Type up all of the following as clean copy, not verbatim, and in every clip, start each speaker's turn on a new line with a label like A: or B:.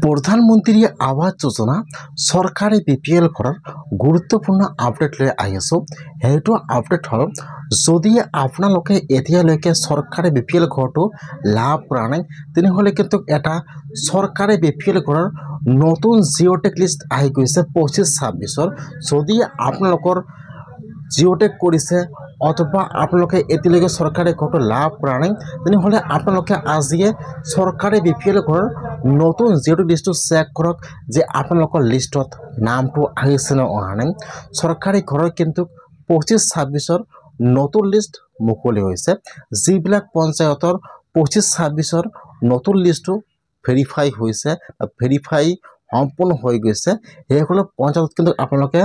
A: প্ৰধানমন্ত্ৰী আৱাস যোজনা চৰকাৰে বিপিএল ঘৰৰ গুৰুত্বপূৰ্ণ আপডেট লৈ আহিছোঁ। সেইটো আপডেট হ'ল যদি আপোনালোকে এতিয়ালৈকে চৰকাৰী বিপিএল ঘৰটো লাভ কৰা নাই তেনেহ'লে কিন্তু এটা চৰকাৰী বিপিএল ঘৰৰ নতুন জিঅ'টেক লিষ্ট আহি গৈছে 25-26। যদি আপোনালোকৰ জিঅ'টেক কৰিছে অথবা আপোনালোকে এতিয়ালৈকে চৰকাৰী ঘৰটো লাভ কৰা নাই তেনেহ'লে আপোনালোকে আজিয়ে চৰকাৰী বিপিএল ঘৰৰ নতুন জিঅ'টেক লিষ্টটো চেক কৰক যে আপোনালোকৰ লিষ্টত নামটো আহিছে নে অহা নাই। চৰকাৰী ঘৰৰ কিন্তু 25-26 নতুন লিষ্ট মুকলি হৈছে। যিবিলাক পঞ্চায়তৰ 25-26 নতুন লিষ্টটো ভেৰিফাই হৈছে ভেৰিফাই সম্পূৰ্ণ হৈ গৈছে সেইসকল পঞ্চায়তত কিন্তু আপোনালোকে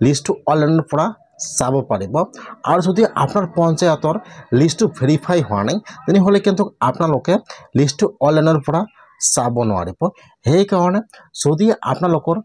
A: লিষ্টটো অনলাইনৰ পৰা চাব পাৰিব। আৰু যদি আপোনাৰ পঞ্চায়তৰ লিষ্টটো ভেৰিফাই হোৱা নাই তেনেহ'লে কিন্তু আপোনালোকে লিষ্টটো অনলাইনৰ পৰা চাব নোৱাৰিব। সেইকাৰণে যদি আপোনালোকৰ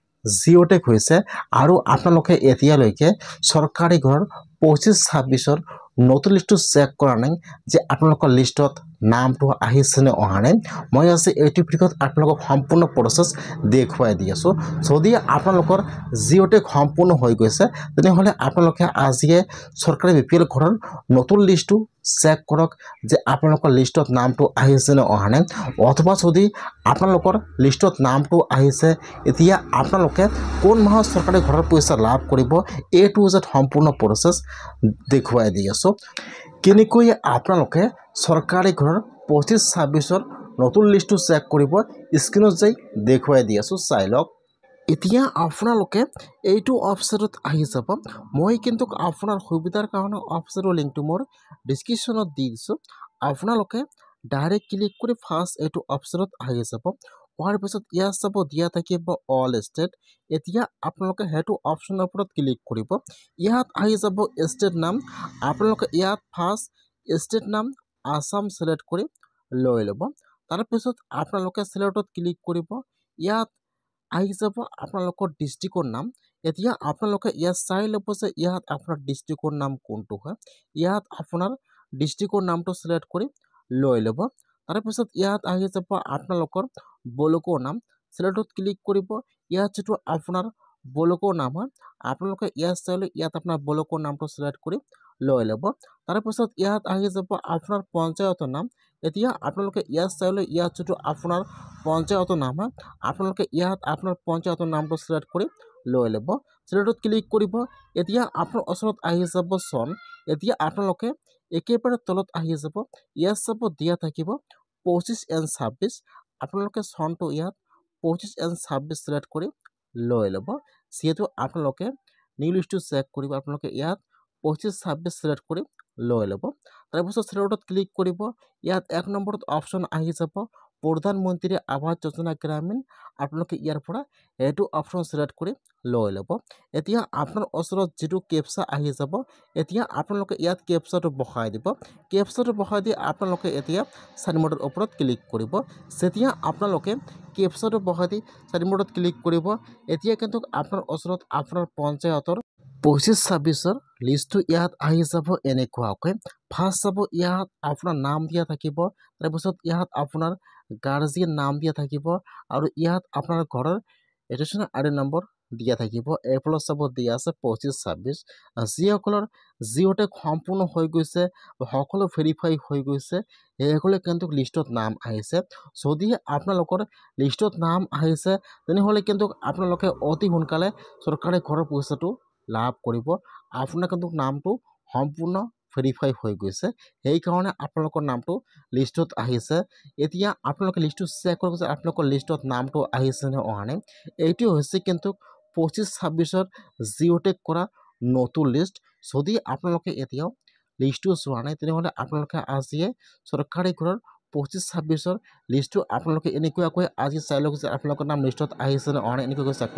A: জিঅ'টেক হৈছে আৰু আপোনালোকে এতিয়ালৈকে চৰকাৰী ঘৰৰ 25-26 নতুন লিষ্টটো চেক কৰা নাই যে আপোনালোকৰ লিষ্টত নামটো আহিছে নে অহা নাই, মই আজি এইটো ভিডিঅ'ত আপোনালোকক সম্পূৰ্ণ প্ৰচেছ দেখুৱাই দি আছোঁ। যদি আপোনালোকৰ জিঅ'টেক সম্পূৰ্ণ হৈ গৈছে তেনেহ'লে আপোনালোকে আজিয়ে চৰকাৰী বিপিএল ঘৰৰ নতুন লিষ্টটো চেক কৰক যে আপোনালোকৰ লিষ্টত নামটো আহিছে নে অহা নাই। অথবা যদি আপোনালোকৰ লিষ্টত নামটো আহিছে এতিয়া আপোনালোকে কোন মাহত চৰকাৰী ঘৰৰ পইচা লাভ কৰিব A to Z সম্পূৰ্ণ প্ৰচেছ দেখুৱাই দি আছোঁ। কেনেকৈ আপোনালোকে চৰকাৰী ঘৰৰ 25-26 নতুন লিষ্টটো চেক কৰিব স্ক্ৰীনত যাই দেখুৱাই দি আছোঁ, চাই লওক। এতিয়া আপোনালোকে এইটো ৱেবছাইটত আহি যাব। মই কিন্তু আপোনাৰ সুবিধাৰ কাৰণে ৱেবছাইটৰ লিংকটো মোৰ ডিছক্ৰিপশ্যনত দি দিছোঁ। আপোনালোকে ডাইৰেক্ট ক্লিক কৰি ফাৰ্ষ্ট এইটো ৱেবছাইটত আহি যাব। হোৱাৰ পিছত ইয়াত চাব দিয়া থাকিব অল ষ্টেট। এতিয়া আপোনালোকে সেইটো অপশ্যনৰ ওপৰত ক্লিক কৰিব। ইয়াত আহি যাব ষ্টেট নাম। আপোনালোকে ইয়াত ফাৰ্ষ্ট ষ্টেট নাম আসাম চিলেক্ট কৰি লৈ ল'ব। তাৰপিছত আপোনালোকে চিলেক্টত ক্লিক কৰিব। ইয়াত আহি যাব আপোনালোকৰ ডিষ্ট্ৰিক্টৰ নাম। এতিয়া আপোনালোকে ইয়াত চাই ল'ব যে ইয়াত আপোনাৰ ডিষ্ট্ৰিক্টৰ নাম কোনটো হয়। ইয়াত আপোনাৰ ডিষ্ট্ৰিক্টৰ নামটো চিলেক্ট কৰি লৈ ল'ব। তাৰপিছত ইয়াত আহি যাব আপোনালোকৰ ব্লকৰ নাম। চিলেক্টত ক্লিক কৰিব। ইয়াত যিটো আপোনাৰ ব্লকৰ নাম হয় আপোনালোকে ইয়াত চাই লৈ ইয়াত আপোনাৰ ব্লকৰ নামটো চিলেক্ট কৰি লৈ ল'ব। তাৰপিছত ইয়াত আহি যাব আপোনাৰ পঞ্চায়তৰ নাম। এতিয়া আপোনালোকে ইয়াত চাই লৈ ইয়াত যিটো আপোনাৰ পঞ্চায়তৰ নাম হয় আপোনালোকে ইয়াত আপোনাৰ পঞ্চায়তৰ নামটো চিলেক্ট কৰি লৈ ল'ব। চিলেক্টত ক্লিক কৰিব। এতিয়া আপোনাৰ ওচৰত আহি যাব চন। এতিয়া আপোনালোকে একেবাৰে তলত আহি যাব। ইয়াত চাব দিয়া থাকিব 25-26। আপোনালোকে চনটো ইয়াত 25-26 চিলেক্ট কৰি লৈ ল'ব। যিহেতু আপোনালোকে নিউ লিষ্টটো চেক কৰিব আপোনালোকে ইয়াত 25-26 চিলেক্ট কৰি লৈ ল'ব। তাৰপিছত চিলেক্টত ক্লিক কৰিব। ইয়াত 1 নম্বৰত অপশ্যন আহি যাব প্ৰধানমন্ত্ৰী আৱাস যোজনা গ্ৰামীণ। আপোনালোকে ইয়াৰ পৰা এইটো অপশ্যন চিলেক্ট কৰি লৈ ল'ব। এতিয়া আপোনাৰ ওচৰত যিটো কেপচা আহি যাব এতিয়া আপোনালোকে ইয়াত কেপচাটো বহাই দিব। কেপচাটো বহাই দি আপোনালোকে এতিয়া চাইনবোৰ্ডৰ ওপৰত ক্লিক কৰিব। যেতিয়া আপোনালোকে কেপচাটো বহাই দি চাইনবোৰ্ডত ক্লিক কৰিব এতিয়া কিন্তু আপোনাৰ ওচৰত আপোনাৰ পঞ্চায়তৰ 25-26 লিষ্টটো ইয়াত আহি যাব এনেকুৱাকৈ। ফাৰ্ষ্ট চাব ইয়াত আপোনাৰ নাম দিয়া থাকিব। তাৰপিছত ইয়াত আপোনাৰ গাৰ্জিয়ান নাম দিয়া থাকিব আৰু ইয়াত আপোনাৰ ঘৰৰ ৰেজিষ্ট্ৰেশ্যন ID নম্বৰ দিয়া থাকিব। এইফালে চাব দিয়া আছে 25-26। যিসকলৰ জিঅ'টেক সম্পূৰ্ণ হৈ গৈছে সকলো ভেৰিফাই হৈ গৈছে সেইসকলে কিন্তু লিষ্টত নাম আহিছে। যদি আপোনালোকৰ লিষ্টত নাম আহিছে তেনেহ'লে কিন্তু আপোনালোকে অতি সোনকালে চৰকাৰী ঘৰৰ পইচাটো লাভ কৰিব। আপোনাৰ কিন্তু নামটো সম্পূৰ্ণ ভেৰিফাই হৈ গৈছে সেইকাৰণে আপোনালোকৰ নামটো লিষ্টত আহিছে। এতিয়া আপোনালোকে লিষ্টটো চেক কৰক যে আপোনালোকৰ লিষ্টত নামটো আহিছে নে অহা নাই। এইটো হৈছে কিন্তু 25-26 জিঅ'টেক কৰা নতুন লিষ্ট। যদি আপোনালোকে এতিয়াও লিষ্টটো চোৱা নাই তেনেহ'লে আপোনালোকে আজিয়ে চৰকাৰী ঘৰৰ 25-26 লিষ্টটো আপোনালোকে এনেকুৱাকৈ আজি চাই লওক যে আপোনালোকৰ নাম লিষ্টত আহিছে নে অহা নাই এনেকুৱাকৈ চেক